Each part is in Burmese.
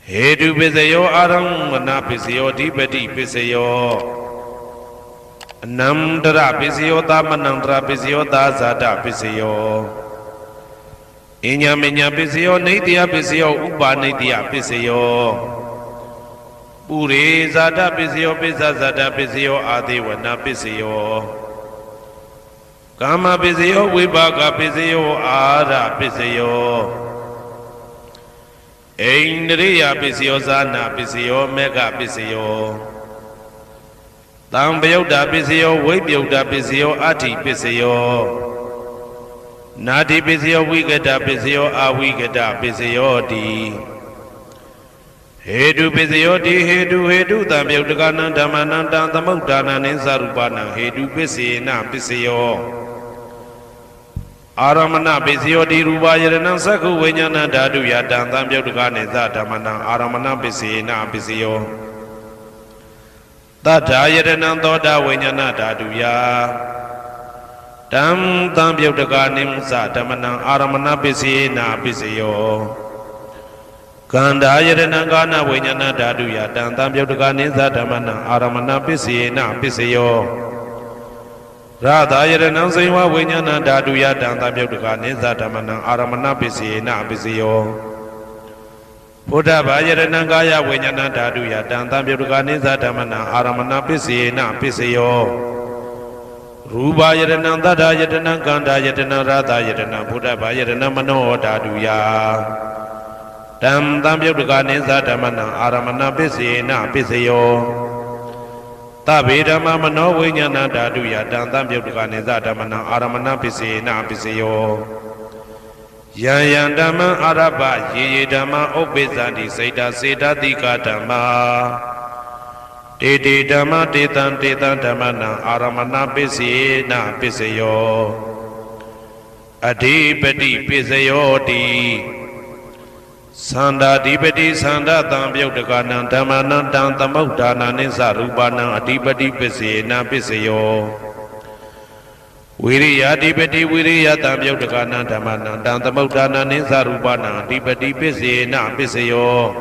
Hedu Pisayo Aramana Pisayo Dipati Pisayo Namdra Pisayo Tamanandra Pisayo Dazada Pisayo Inyaminya Pisayo Nidya Pisayo Upa Nidya Pisayo Puri Zada Pisayo Pisazada Pisayo Adiwana Pisayo Kama Pisayo Vibhaga Pisayo Ara Pisayo Indriya Pisayo Zana Pisayo Mega Pisayo Tambayuda Pisayo Vibhyuda Pisayo Ati Pisayo Nadi Pisayo Vigada Pisayo Avigada Pisayo Di Hedu Pisayo Di Hedu Tambayudagana Dhamananda Tamudana Ninsarupana Hedu Pisina Pisayo Aramana Pisayo Di Rubayana Saku Vinyana Dadu Yatan Tambayudagane Zadamana Aramana Pisina Pisayo Tata Yadana Toda Vinyana Dadu Ya Tam Tambayudagane Zadamana Aramana Pisina Pisayo Kanda Yadana Gana Vinyana Dadu Yatan Tambayudagane Zadamana Aramana Pisina Pisayo Radha Yadana Saiva Vinyana Dadu Yatan Tambayudagane Zadamana Aramana Pisina Pisayo Buddha Yadana Gaya Vinyana Dadu Yatan Tambayudagane Zadamana Aramana Pisina Pisayo Ruba Yadana Dada Yadana Kanda Yadana Radha Yadana Buddha Yadana Mano Dadu Ya Tam Tambayudagane Zadamana Aramana Pisina Pisayo Tabidama Mano Vinyana Dadu Yatan Tambayudagane Zadamana Aramana Pisina Pisayo Yayandama Araba Yedama Obezandi Seda Seda Dika Dhamma Dede Dhamma Detan Detan Dhamana Aramana Pisina Pisayo Adipati Pisayo Di Sanda Dipati Sanda Tambayudagana Dhamana Dhammaudana Ninsarupana Adipati Pisina Pisayo Viriya Dipati Viriya Tambayudagana Dhamana Dhammaudana Ninsarupana Adipati Pisina Pisayo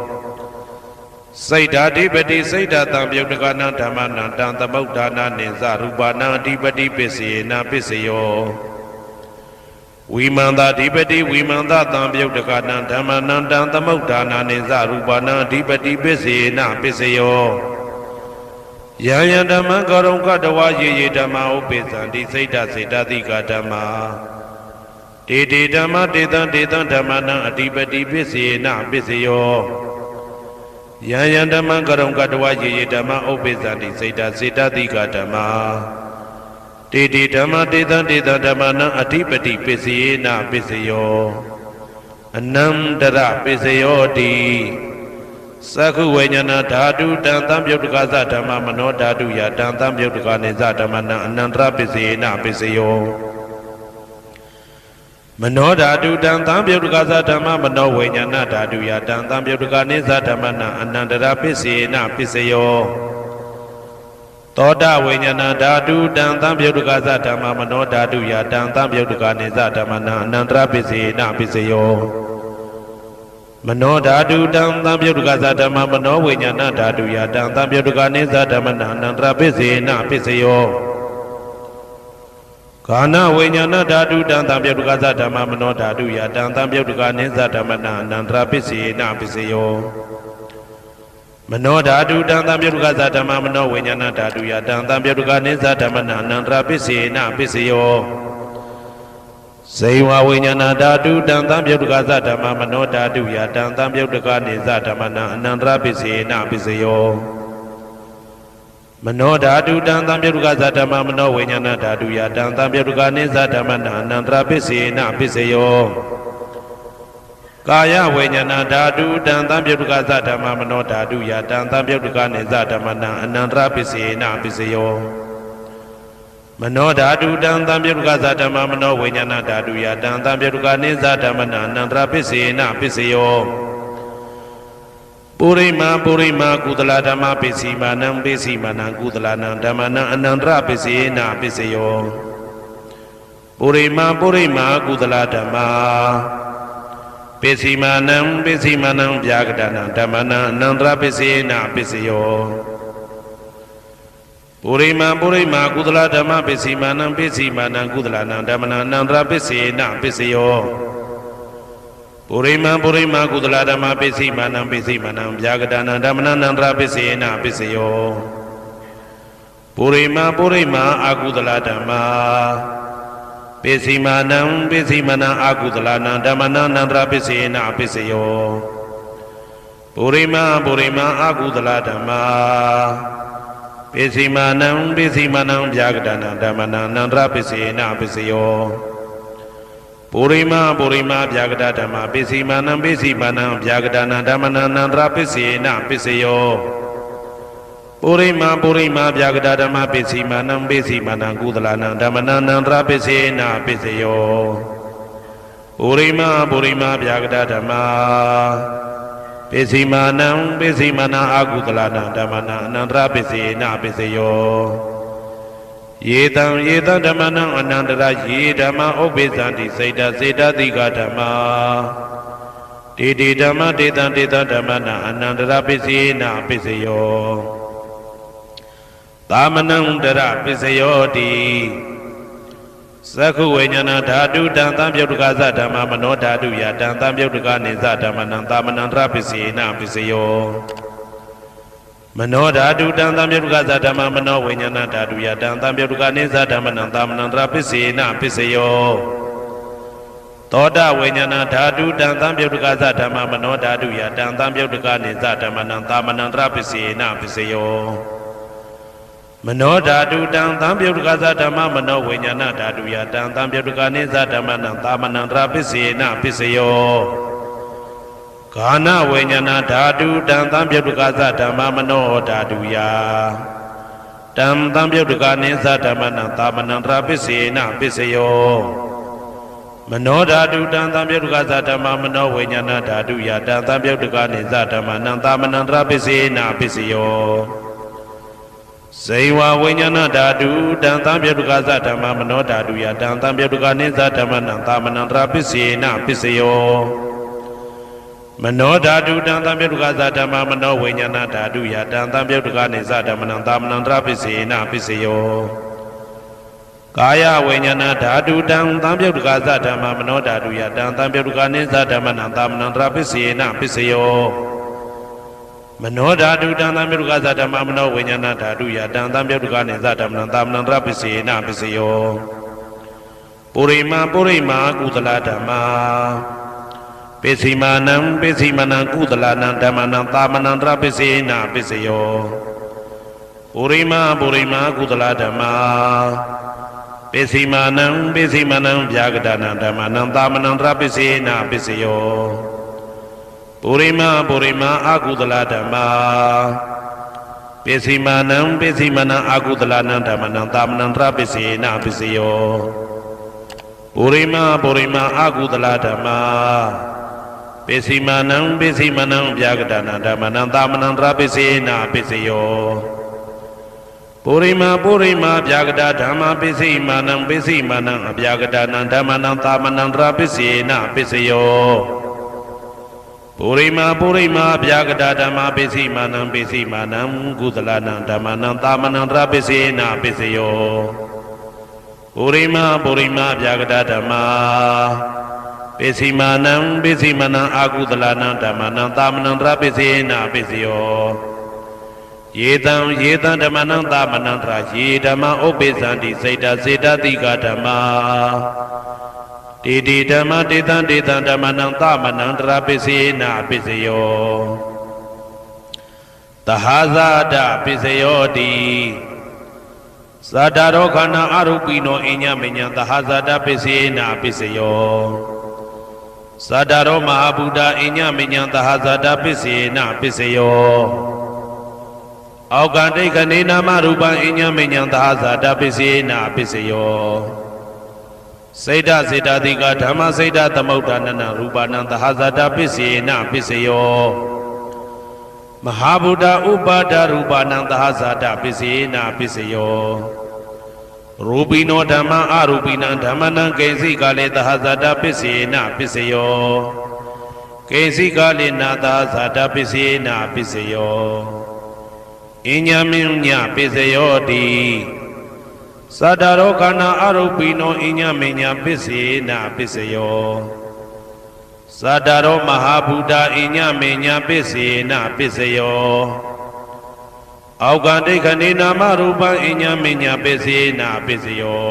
Saida Dipati Saida Tambayudagana Dhamana Dhammaudana Ninsarupana Adipati Pisina Pisayo Vimanda Dipati Vimanda Tambayudagana Dhamana Dhammaudana Ninsarupana Adipati Pisina Pisayo Yayandama Garonga Dawa Ye Dhamma Upezandi Saida Saida Dika Dhamma Dede Dhamma Dedan Dedan Dhamana Adipati Pisina Pisayo Yayandama Garonga Dawa Ye Dhamma Upezandi Saida Saida Dika Dhamma Dede Dhamma Dedan Dedan Dhamana Adipati Pisina Pisayo Anandara Pisayo Di Saku Vinyana Dadu Dan Tambayudagaza Dhamma Mano Dadu Yatan Tambayudagane Zadamana Anandra Pisina Pisayo Mano Dadu Dan Tambayudagaza Dhamma Mano Vinyana Dadu Yatan Tambayudagane Zadamana Anandra Pisina Pisayo Toda Vinyana Dadu Dan Tambayudagaza Dhamma Mano Dadu Yatan Tambayudagane Zadamana Anandra Pisina Pisayo Mano Dadu Dan Tambayudagaza Dhamma Mano Vinyana Dadu Yatan Tambayudagane Zadamana Anandra Pisina Pisayo Kana Vinyana Dadu Dan Tambayudagaza Dhamma Mano Dadu Yatan Tambayudagane Zadamana Anandra Pisina Pisayo Mano Dadu Dan Tambayudagaza Dhamma Mano Vinyana Dadu Yatan Tambayudagane Zadamana Anandra Pisina Pisayo Saiva Vinyana Dadu Dan Tambayudagaza Dhamma Mano Dadu Yatan Tambayudagane Zadamana Anandra Pisina Pisayo Mano Dadu Dan Tambayudagaza Dhamma Mano Vinyana Dadu Yatan Tambayudagane Zadamana Anandra Pisina Pisayo Kaya Vinyana Dadu Dan Tambayudagaza Dhamma Mano Dadu Yatan Tambayudagane Zadamana Anandra Pisina Pisayo Mano Dadu Dan Tambayudagaza Dhamma Mano Vinyana Dadu Yatan Tambayudagane Zadamana Anandra Pisina Pisayo Purima Purima Kudala Dhamma Pisimanam Pisimanam Kudalanam Dhammana Anandra Pisina Pisayo Purima Purima Kudala Dhamma ပိစီမာနံဗျာကတနံဓမ္မနံအနန္တရပစ္စေနပစ္စယောပုရိမာကုသလဓမ္မပိစီမာနံကုသလနံဓမ္မနံအနန္တရပစ္စေနပစ္စယောပုရိမာကုသလဓမ္မပိစီမာနံဗျာကတနံဓမ္မနံအနန္တရပစ္စေနပစ္စယောပုရိမာအကုသလဓမ္မပိစီမာနံအကုသလနံဓမ္မနံအနန္တရပစ္စေနပစ္စယောပုရိမာအကုသလဓမ္မပိစီမာနံဗျာကတနံဓမ္မနံအနန္တရပစ္စေနပစ္စယောပုရိမာဗျာကတဓမ္မပိစီမာနံဗျာကတနံဓမ္မနံအနန္တရပစ္စေနပစ္စယောပုရိမာဗျာကတဓမ္မပိစီမာနံကုသလနံဓမ္မနံအနန္တရပစ္စေနပစ္စယောပုရိမာဗျာကတဓမ္မပိစီမာနံအကုသလနံဓမ္မနံအနန္တရပစ္စေနပစ္စယောယေတံဓမ္မနံအနန္တရယေဓမ္မဥပ္ပိသန္တိစေတတိကဓမ္မတေဓမ္မတေတံဓမ္မနံအနန္တရပစ္စေနပစ္စယောသာမနံတရပစ္စယောတိသက္ခုဝိညာဏဓာတုတံသံပြုတ်တကသဓမ္မမနောဓာတုယတံသံပြုတ်တကနေသဓမ္မနံသာမနံတရပစ္စေနပစ္စယောမနောဓာတုတံသံပြုတ်တကသဓမ္မမနောဝိညာဏဓာတုယတံသံပြုတ်တကနေသဓမ္မနံသာမနံတရပစ္စေနပစ္စယောသောတဝိညာဏဓာတုတံသံပြုတ်တကသဓမ္မမနောဓာတုယတံသံပြုတ်တကနေသဓမ္မနံသာမနံတရပစ္စေနပစ္စယောမနောဓာတုတံသံပြုတ်တကသဓမ္မမနောဝိညာဏဓာတုယတံသံပြုတ်တကနေသဓမ္မနံသာမနံတရပစ္စေနပစ္စယောဂာနဝိညာဏဓာတုတံသံပြုတ်တကသဓမ္မမနောဓာတုယတံသံပြုတ်တကနေသဓမ္မနံသာမနံတရပစ္စေနပစ္စယောမနောဓာတုတံသံပြုတ်တကသဓမ္မမနောဝိညာဏဓာတုယတံသံပြုတ်တကနေသဓမ္မနံသာမနံတရပစ္စေနပစ္စယောဇေဝဝိညာဏဓာတုတံသံပြုတ်တကသဓမ္မမနောဓာတုယတံသံပြုတ်တကနေသဓမ္မနံသာမနံတရပစ္စေနပစ္စယောမနောဓာတုတံသံပြုတ်တကသဓမ္မမနောဝိညာဏဓာတုယတံသံပြုတ်တကနေသဓမ္မနံသာမနံတရပစ္စေနပစ္စယောကာယဝိညာဏဓာတုတံသံပြုတ်တကသဓမ္မမနောဓာတုယတံသံပြုတ်တကနေသဓမ္မနံသာမနံတရပစ္စေနပစ္စယောမနောဓာတုတံသံပြုတ်တကသဓမ္မမနောဝိညာဏဓာတုယတံသံပြုတ်တကနေသဓမ္မနံသာမနံတရပစ္စေနပစ္စယောပုရိမာကုသလဓမ္မပိစီမာနံကုသလနံဓမ္မနံသာမနံတရပစ္စေနပစ္စယောပုရိမာကုသလဓမ္မပိစီမာနံဗျာကတနံဓမ္မနံသာမနံတရပစ္စေနပစ္စယောပုရိမာအကုသလဓမ္မပိစီမာနံအကုသလနံဓမ္မနံသာမနံတရပစ္စေနပစ္စယောပုရိမာအကုသလဓမ္မပိစီမာနံဗျာကတနံဓမ္မနံသာမနံတရပစ္စေနပစ္စယောပုရိမာဗျာကတဓမ္မပိစီမာနံအဗျာကတနံဓမ္မနံသာမနံတရပစ္စေနပစ္စယောပုရိမာဗျာကတဓမ္မပိစီမာနံကုသလနံဓမ္မနံသာမနံတရပစ္စေနပစ္စယောပုရိမာဗျာကတဓမ္မပိစီမာနံအကုသလနံဓမ္မနံသာမနံတရပစ္စေနပစ္စယောယေတံဓမ္မနံသာမနံတရယေဓမ္မဥပ္ပိသန္တိစေတတိကဓမ္မတေဓမ္မတေတံဓမ္မနံသာမနံတရပစ္စေနပစ္စယောသဟာဇာတပစ္စယောတိသတ္တရောခန္ဓာအရူပိနောအညမညံသဟာဇာတပစ္စေနပစ္စယောသတ္တရောမဟာဗုဒ္ဓအညမညံသဟာဇာတပစ္စေနပစ္စယောအောက်ကတိကနေနာမရူပံအညမညံသဟာဇာတပစ္စေနပစ္စယောစေတတိကဓမ္မစေတသမုဋ္ဌာနနရူပနံသဟာဇာတပစ္စေနပစ္စယောမဟာဗုဒ္ဓဥပါဒရူပနံသဟာဇာတပစ္စေနပစ္စယောရူပိနောဓမ္မအရူပိနံဓမ္မနံကိဉ္စိကလေသဟာဇာတပစ္စေနပစ္စယော ကေစီကာလိနာသာဇာတပစ္စေနာပစ္စယောအညမင်းညပစ္စယောတိသတ္တရောခန္ဓာအရုပိနောအညမင်းညပစ္စေနာပစ္စယောသတ္တရောမဟာဗုဒ္ဓအညမင်းညပစ္စေနာပစ္စယောအောက်ကဒိဋ္ဌိနာမရူပံအညမင်းညပစ္စေနာပစ္စယော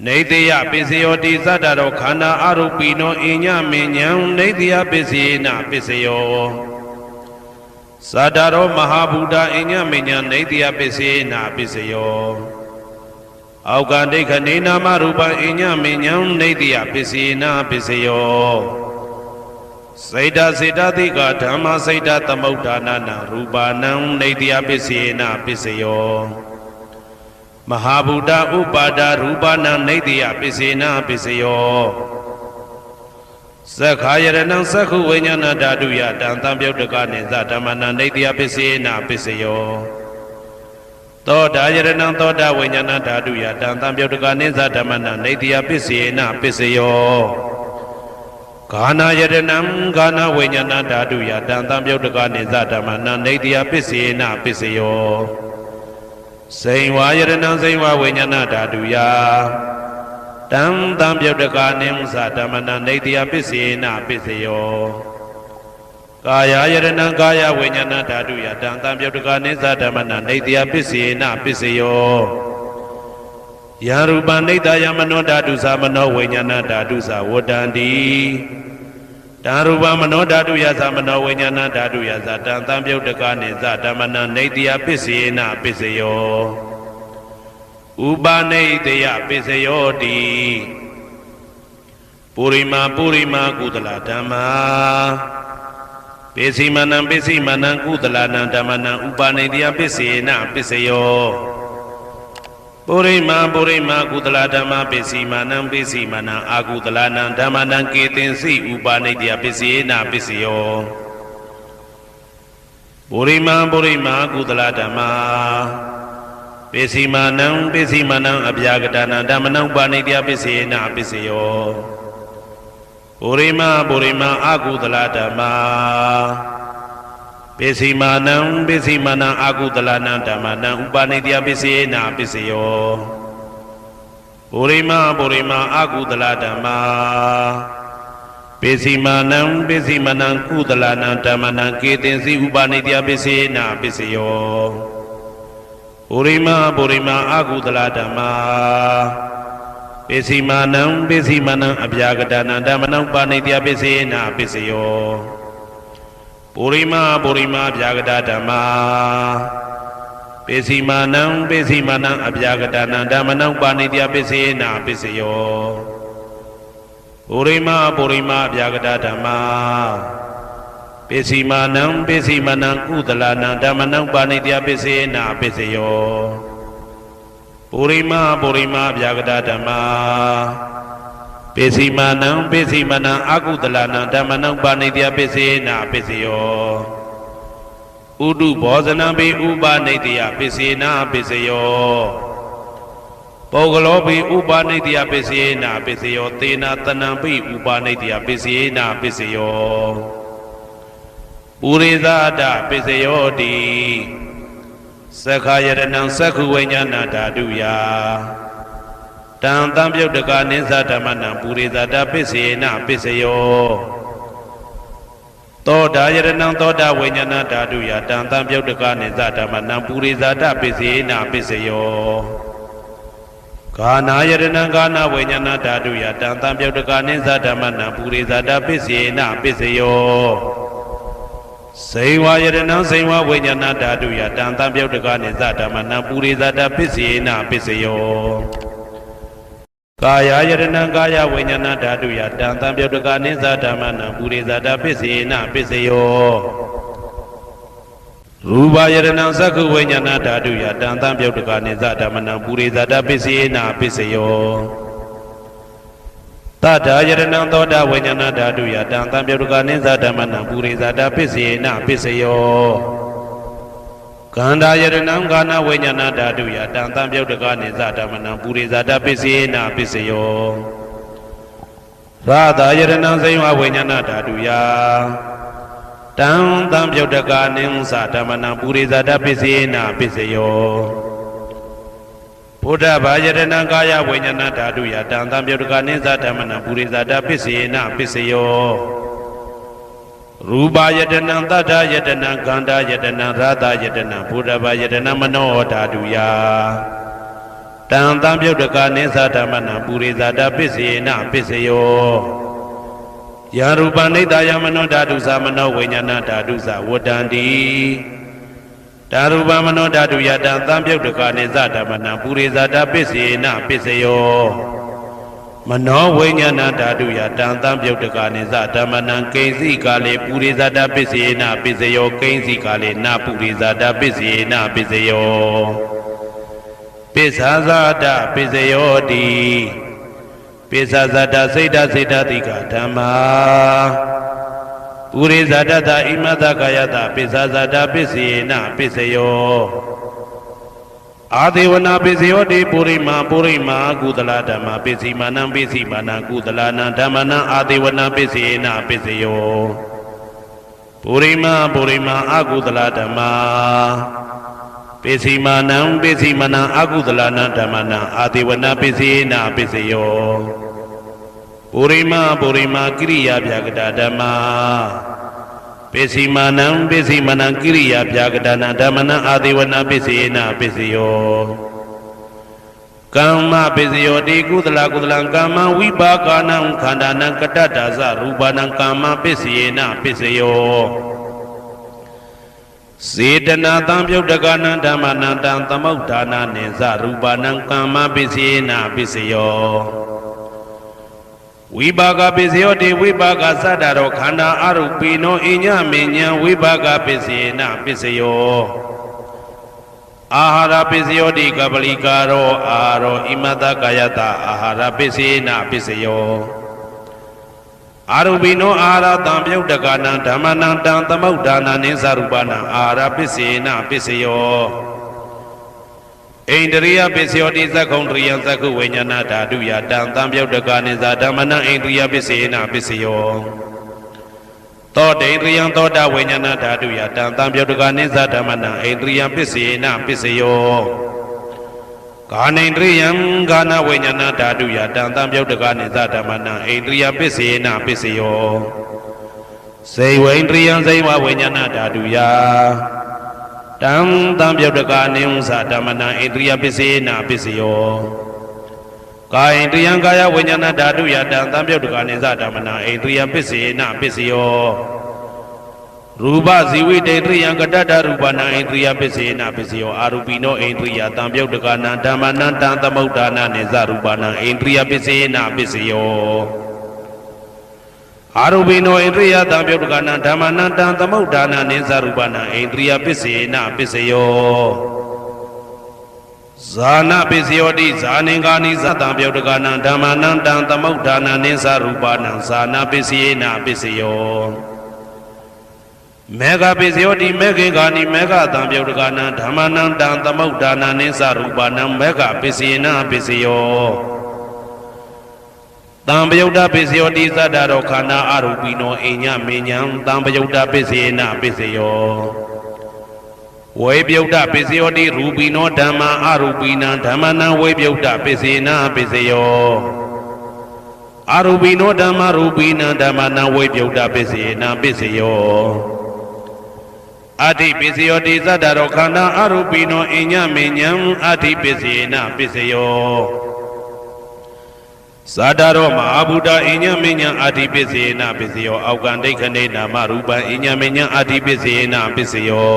နေတယပစ္စယောတိသတ္တရောခန္ဓာအရုပိနောအညမင်းညံနေတယပစ္စေနာပစ္စယောသတ္တရောမဟာဗုဒ္ဓအညမညနေတယပစ္စေနာပစ္စယောအောက်ကဒိဋ္ဌိနာမရူပံအညမညံနေတယပစ္စေနာပစ္စယောစေတစေတသိကဓမ္မစေတသမုဋ္ဌာနာနာရူပနံနေတယပစ္စေနာပစ္စယောမဟာဗုဒ္ဓဥပါဒရူပနံနေတယပစ္စေနာပစ္စယောသက္ခာယရဏံသက္ခုဝိညာဏဓာတုယတံသံပြုတ်တကနေသဓမ္မနံနေတယပစ္စေနာပစ္စယောသောတာယရဏံသောတာဝိညာဏဓာတုယတံသံပြုတ်တကနေသဓမ္မနံနေတယပစ္စေနာပစ္စယောဂာနာယရဏံဂာနာဝိညာဏဓာတုယတံသံပြုတ်တကနေသဓမ္မနံနေတယပစ္စေနာပစ္စယောစိန်ဝါယရဏံစိန်ဝါဝိညာဏဓာတုယတံသံပြုတ်တကနေသဓမ္မနံနေတယပစ္စေနာပစ္စယောကာယယရဏံကာယဝိညာဏဓာတုယတံသံပြုတ်တကနေသဓမ္မနံနေတယပစ္စေနာပစ္စယောယရူပနိတယမနောဓာတုသမနောဝိညာဏဓာတုသဝတ္တန္တိတံရူပမနောဓာတုယသမနောဝိညာဏဓာတုယသတံသံပြုတ်တကနေသဓမ္မနံနေတယပစ္စေနာပစ္စယောဥပနိတယပစ္စယောတိပုရိမာကုသလဓမ္မာပိစိမနံကုသလနံဓမ္မနံဥပနိတယပစ္စေနာပစ္စယောပုရိမာကုသလဓမ္မပိစိမနံအာကုသလနံဓမ္မနံကေတင်စီဥပနိတယပစ္စေနာပစ္စယောပုရိမာကုသလဓမ္မာပိစိမနံအဗျာကတနာဓမ္မနံဥပနိတယပစ္စေနာပစ္စယောပုရိမာအာကုသလဓမ္မာပိစိမနံအာကုသလနံဓမ္မနံဥပနိတယပစ္စေနာပစ္စယောပုရိမာအာကုသလဓမ္မာပိစိမနံကုသလနံဓမ္မနံကေတင်စီဥပနိတယပစ္စေနာပစ္စယောပုရိမာအာကုသလဓမ္မာပိစိမနံအဗျာကတနာဓမ္မနံပါဏိတယပစ္စေနာပစ္စယောပုရိမာဗျာကတဓမ္မာပိစိမနံအဗျာကတနာဓမ္မနံပါဏိတယပစ္စေနာပစ္စယောပုရိမာဗျာကတဓမ္မာပိစိမနံကုသလနံဓမ္မနံပါဏိတယပစ္စေနာပစ္စယောပုရိမာဗျာကတဓမ္မာပိစိမနံအာကုသလနံဓမ္မနံပါဏိတယပစ္စေနာပစ္စယောဥဒုဘောဇနံပိဥပနိတယပစ္စေနာပစ္စယောပုဂ္ဂလောပိဥပနိတယပစ္စေနာပစ္စယောသေနာတနံပိဥပနိတယပစ္စေနာပစ္စယောပုရိသဒပစ္စယောတိသက္ခာယရဏံသက္ခုဝိညာဏဓာတုယတံသံပြုတ်တကနိသဓမ္မနံပုရိသဒပစ္စေနာပစ္စယောသောတာယရဏံသောတာဝိညာဏဓာတုယတံသံပြုတ်တကနိသဓမ္မနံပုရိသဒပစ္စေနာပစ္စယောဂာနာယရဏံဂာနာဝိညာဏဓာတုယတံသံပြုတ်တကနိသဓမ္မနံပုရိသဒပစ္စေနာပစ္စယောစိန်ဝါယရဏံစိန်ဝါဝိညာဏဓာတုယတံသံပြုတ်တကနိသဓမ္မနံပုရိသဒပစ္စေနာပစ္စယောကာယယရဏံကာယဝိညာဏဓာတုယတံသံပြုတ်တကနိသဓမ္မနံပုရိသဒပစ္စေနာပစ္စယောရူပယရဏံသက္ခုဝိညာဏဓာတုယတံသံပြုတ်တကနိသဓမ္မနံပုရိသဒပစ္စေနာပစ္စယောတထာယရဏံသောတာဝိညာဏဓာတုယတံသံပြုတ်တကနိသဓမ္မနံပုရိသဒပစ္စေနာပစ္စယောကန္တာယရဏံကာနဝိညာဏဓာတုယတံသံပြုတ်တကနိသဓမ္မနံပုရိသဒပစ္စေနာပစ္စယော ရာသာယရဏံစိဝဝိညာဏဓာတုယတံတံပြုတ်တကာနိသဓမ္မနံပုရိသတပစ္စေနပစ္စယောဘုဒ္ဓဘာယရဏံကာယဝိညာဏဓာတုယတံတံပြုတ်တကာနိသဓမ္မနံပုရိသတပစ္စေနပစ္စယောရူပယတနံတတ္ထယတနံခန္ဓာယတနံရာသယတနံဘုဒ္ဓဘာယတနံမနောဓာတုယတံတံပြုတ်တကာနိသဓမ္မနံပုရိသတပစ္စေနပစ္စယောယာရူပနိတယမနောဓာတုသမနောဝိညာဏဓာတုသဝတ္တန္တိဓာရူပမနောဓာတုယတံသံပြုတ်တကာနိသဓမ္မနံပုရိသတပစ္စေနပစ္စယောမနောဝိညာဏဓာတုယတံသံပြုတ်တကာနိသဓမ္မနံကိဉ္စီကာလေပုရိသတပစ္စေနပစ္စယောကိဉ္စီကာလေနပုရိသတပစ္စေနပစ္စယောပိစ္ဆာဇာတပစ္စယောတိပိစ္ဆာဇာတစိတ်တစိတ်တတိကဓမ္မာပုရိသတတဣမတကာယတပိစ္ဆာဇာတပစ္စေနပစ္စယောအာဒေဝနာပစ္စယောတိပုရိမာကုသလဓမ္မာပစ္စည်းမာနံပစ္စည်းမာနံကုသလနံဓမ္မနံအာဒေဝနာပစ္စေနပစ္စယောပုရိမာအကုသလဓမ္မာပစ္စည်းမာနံအကုသလနံဓမ္မနံအာဒေဝနာပစ္စေနပစ္စယောပုရိမာကိရိယာဗျာကတဓမ္မာပစ္စည်းမာနံကိရိယာဗျာကတနာဓမ္မနံအာဒေဝနာပစ္စေနပစ္စယောကမ္မပစ္စယောတိကုသလကမ္မဝိပါကနံခန္ဓာနံကတ္တဒါဇရူပနံကမ္မပစ္စေနပစ္စယောစေတနာတံပြုတ်တကနံဓမ္မနံတံသမုဋ္ဌာနာနိသရူပနံကမ္မပစ္စေနပစ္စယောဝိပါကပစ္စယောတိဝိပါကသတ္တရောခန္ဓာအရုပိနောအညမဉ္ဇံဝိပါကပစ္စေနပစ္စယောအာဟာရပစ္စယောတိကပလိကာရောအာရောဣမတကာယတအာဟာရပစ္စေနပစ္စယောအာရုပိနောအာဟာရတံပြုတ်တကနံဓမ္မနံတံသမုဋ္ဌာနာနိသရူပနံအာဟာရပစ္စေနပစ္စယောဣန္ဒရိယပစ္စယောတိသက္ကုံတရိယသက္ကုဝိညာဏဓာတုယတံသံပြုတ်တကာနိသဓမ္မနံဣန္ဒရိယပစ္စေနပစ္စယောသောတေန္ဒရိယသောတဝိညာဏဓာတုယတံသံပြုတ်တကာနိသဓမ္မနံဣန္ဒရိယပစ္စေနပစ္စယောကာနိန္ဒရိယကာနဝိညာဏဓာတုယတံသံပြုတ်တကာနိသဓမ္မနံဣန္ဒရိယပစ္စေနပစ္စယောစေဝိန္ဒရိယစေဝဝိညာဏဓာတုယတံသံပြုတ်တကာနိသဓမ္မနံဣန္ဒရိယပစ္စေနပစ္စယောကာယိန္ဒရိယကာယဝိညာဏဓာတုယတံသံပြုတ်တကာနိသဓမ္မနံဣန္ဒရိယပစ္စေနပစ္စယောရူပဇီဝိတေန္ဒရိယကတ္တရူပနံဣန္ဒရိယပစ္စေနပစ္စယောအာရူပိနောဣန္ဒရိယတံပြုတ်တကာနံဓမ္မနံတံသမုဋ္ဌာနာနိသရူပနံဣန္ဒရိယပစ္စေနပစ္စယောအာရူပိနောဣန္ဒရိယတံပြုတ်တကာနံဓမ္မနံတံသမုဋ္ဌာနာနိသရူပနံဣန္ဒရိယပစ္စေနပစ္စယောဇာနာပစ္စယောတိဇာနိကာနိသတံပြုတ်တကာနံဓမ္မနံတံသမုဋ္ဌာနာနိသရူပနံဇာနာပစ္စေနပစ္စယောမေဃပစ္စယောတိမေခေကာနိမေဃတံပြုတ်တကာနံဓမ္မနံတံသမုဋ္ဌာနာနိသရူပနံမေဃပစ္စေနပစ္စယောတံပယုတ်တပစ္စယောတိသတ္တရောခန္ဓာအရူပိနောအိညမေညံတံပယုတ်တပစ္စေနပစ္စယောဝေပယုတ်တပစ္စယောတိရူပိနောဓမ္မာအရူပိနံဓမ္မနံဝေပယုတ်တပစ္စေနပစ္စယောအရူပိနောဓမ္မာရူပိနံဓမ္မနံဝေပယုတ်တပစ္စေနပစ္စယောအဋ္ဌိပစ္စယောတိသတ္တရောခန္ဓာအရူပိနောအိညမေညံအဋ္ဌိပစ္စေနပစ္စယောဇာတရောမဟာဗုဒ္ဓအိညမေညံအဋ္ဌိပစ္စေနပစ္စယောအောက်ကံဒိဋ္ဌနေနာမရူပံအိညမေညံအဋ္ဌိပစ္စေနပစ္စယော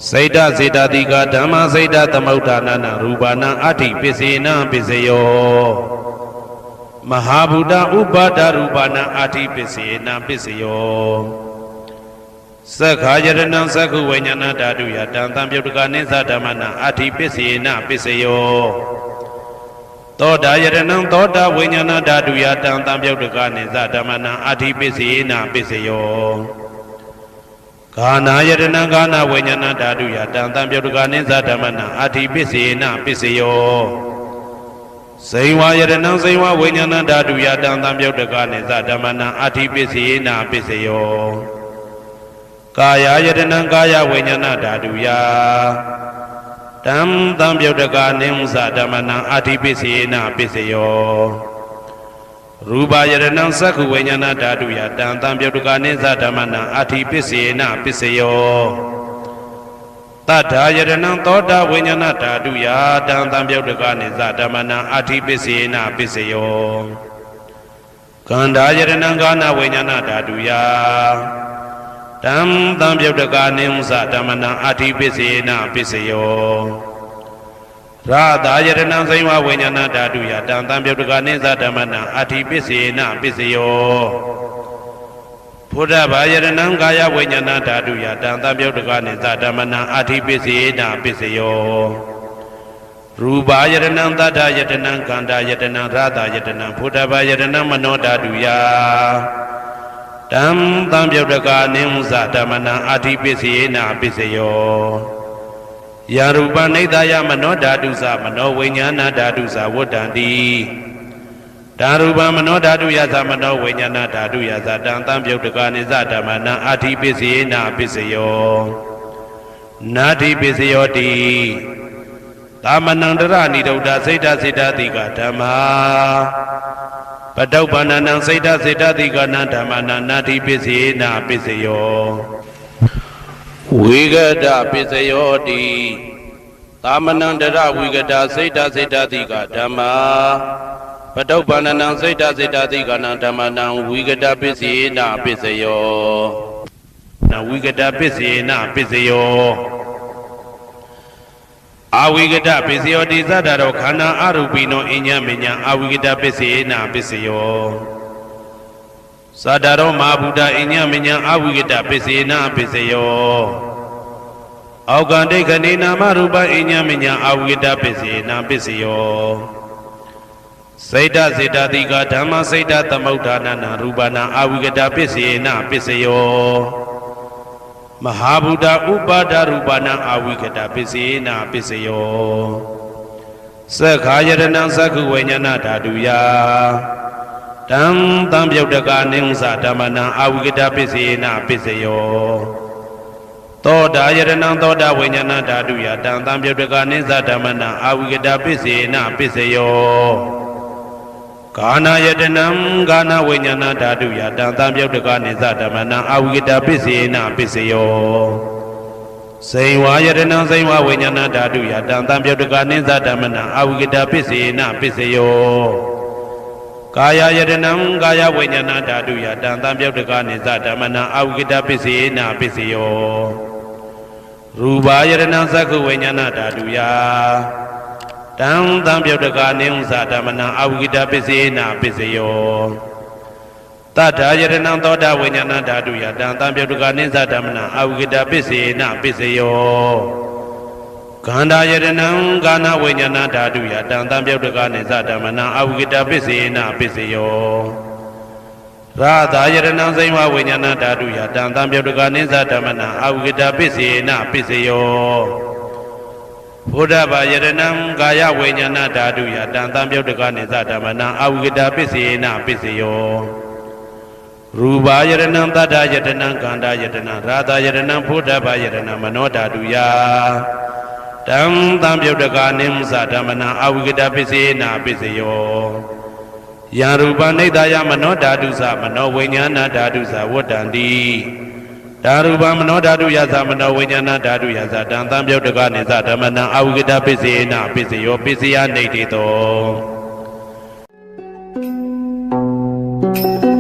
စိတ်တစေတတိကဓမ္မစိတ်တသမုဋ္ဌာနာရူပနာအဋ္ဌိပစ္စေနပစ္စယောမဟာဗုဒ္ဓဥပါဒရူပနာအဋ္ဌိပစ္စေနပစ္စယောသက္ခာယရဏံသက္ခုဝိညာဏဓာတုယတံသံပြုတ်တကာနိသဓမ္မနံအဋ္ဌိပစ္စေနပစ္စယောသောတာယရဏံသောတာဝိညာဏဓာတုယတံသံပြုတ်တကာနိသဓမ္မနံအဋ္ဌိပစ္စေနပစ္စယောဂာနာယရဏံဂာနာဝိညာဏဓာတုယတံသံပြုတ်တကာနိသဓမ္မနံအဋ္ဌိပစ္စေနပစ္စယော စိန်ဝါယရဏံစိန်ဝါဝိညာဏဓာတုယတံသံပြုတ်တကနိသဓမ္မနံအာတိပစ္စေနာပစ္စယောကာယယတနံကာယဝိညာဏဓာတုယတံသံပြုတ်တကနိသဓမ္မနံအာတိပစ္စေနာပစ္စယောရူပယရဏံသက္ခုဝိညာဏဓာတုယတံသံပြုတ်တကနိသဓမ္မနံအာတိပစ္စေနာပစ္စယောတထာယရဏံသောတာဝိညာဏဓာတုယတံသံပြုတ်တကနိသဓမ္မနံအာတိပစ္စေနာပစ္စယောကန္ဓာယရဏံကာနဝိညာဏဓာတုယတံသံပြုတ်တကနိသဓမ္မနံအာတိပစ္စေနာပစ္စယောရာသာယရဏံစိဝဝိညာဏဓာတုယတံသံပြုတ်တကနိသဓမ္မနံအာတိပစ္စေနာပစ္စယောဘုဒ္ဓဘာယရဏံကာယဝိညာဏဓာတုယတံသံပြုတ်တကနိသဓမ္မနံအာတိပစ္စေနာပစ္စယောရူပယရဏံသတ္တယတနံကန္တာယတနံရာသာယတနံဘုဒ္ဓဘာယရဏံမနောဓာတုယတံသံပြုတ်တကနိသဓမ္မနံအာတိပစ္စေနာပစ္စယောယရူပနိဒာယမနောဓာတုသမနောဝိညာဏဓာတုသဝတ္တံတိဓာရူပမနောဓာတုယသမနောဝိညာဏဓာတုယသတံသံပြုတ်တကနိသဓမ္မနံအာတိပစ္စေနာပစ္စယောနာတိပစ္စယောတိသမနံတရဏိဒုဒ္ဓစိတ်တစိတ္တတိကဓမ္မာပတုပ္ပန္နံစိတ်တစိတ္တတိကနံဓမ္မနံနာတိပစ္စေနာပစ္စယောဝိဂဒပစ္စယောတိသမနံတရဝိဂဒစိတ်တစိတ္တတိကဓမ္မာပတုပ္ပန္နံစိတ်တစိတ္တတိကနံဓမ္မနံဝိဂဒပစ္စေနာပစ္စယောနဝိဂဒပစ္စေနာပစ္စယောအာဝိကတပစ္စယောတိသတ္တရောခန္ဓာအရူပိနောအညမညာအာဝိကတပစ္စေနာပစ္စယောသတ္တရောမဟာဗုဒ္ဓအညမညာအာဝိကတပစ္စေနာပစ္စယောအောက်ကံဒိဋ္ဌိနာမရူပအညမညာအာဝိကတပစ္စေနာပစ္စယောစိတ်တစေတတိကဓမ္မစိတ်တသမုဋ္ဌာနနာရူပနာအာဝိကတပစ္စေနာပစ္စယောမဟာဗုဒ္ဓဥပါဒရူပနာအာဝိကတပစ္စေနာပစ္စယောသက္ခာယရဏံသက္ခုဝိညာဏဓာတုယတံသံပြုတ်တကနိသဓမ္မနံအာဝိကတပစ္စေနာပစ္စယောသောတာယရဏံသောတာဝိညာဏဓာတုယတံသံပြုတ်တကနိသဓမ္မနံအာဝိကတပစ္စေနာပစ္စယောကာနာယတနံကာနဝိညာဏဓာတုယတံသံပြုတ်တကနိသဓမ္မနံအာဝိကတပစ္စေနာပစ္စယောစိန်ဝါယတနံစိန်ဝဝိညာဏဓာတုယတံသံပြုတ်တကနိသဓမ္မနံအာဝိကတပစ္စေနာပစ္စယောကာယယတနံကာယဝိညာဏဓာတုယတံသံပြုတ်တကနိသဓမ္မနံအာဝိကတပစ္စေနာပစ္စယောရူပယတနံသက္ခုဝိညာဏဓာတုယတံသံပြုတ်တကနိသဓမ္မနံအာဝိကတပစ္စေနာပစ္စယောတထာယရဏံသောတာဝိညာဏဓာတုယတံသံပြုတ်တကနိသဓမ္မနံအာဝိကတပစ္စေနာပစ္စယောခန္ဓာယရဏံကာနဝိညာဏဓာတုယတံသံပြုတ်တကနိသဓမ္မနံအာဝိကတပစ္စေနာပစ္စယောရာသာယရဏံစိဝဝိညာဏဓာတုယတံသံပြုတ်တကနိသဓမ္မနံအာဝိကတပစ္စေနာပစ္စယောဘုဒ္ဓဘာယရဏံကာယဝိညာဏဓာတုယတံသံပြုတ်တကနိသဓမ္မနံအာဝိကတပစ္စေနာပစ္စယောရူပယရဏံတတ္တယတနံကန္တာယတနံရာသာယရဏံဘုဒ္ဓဘာယရဏံမနောဓာတုယတံသံပြုတ်တကနိသဓမ္မနံအာဝိကတပစ္စေနာပစ္စယောယံရူပနိဒာယမနောဓာတုသမနောဝိညာဏဓာတုသဝတ္တံတိဓာရူပမနောဓာတုယသမနောဝိညာဏဓာတုယသတံသံပြုတ်တကနိသဓမ္မနံအာဝိကတပစ္စေနာပစ္စယောပစ္စယနိဋ္ဌိတော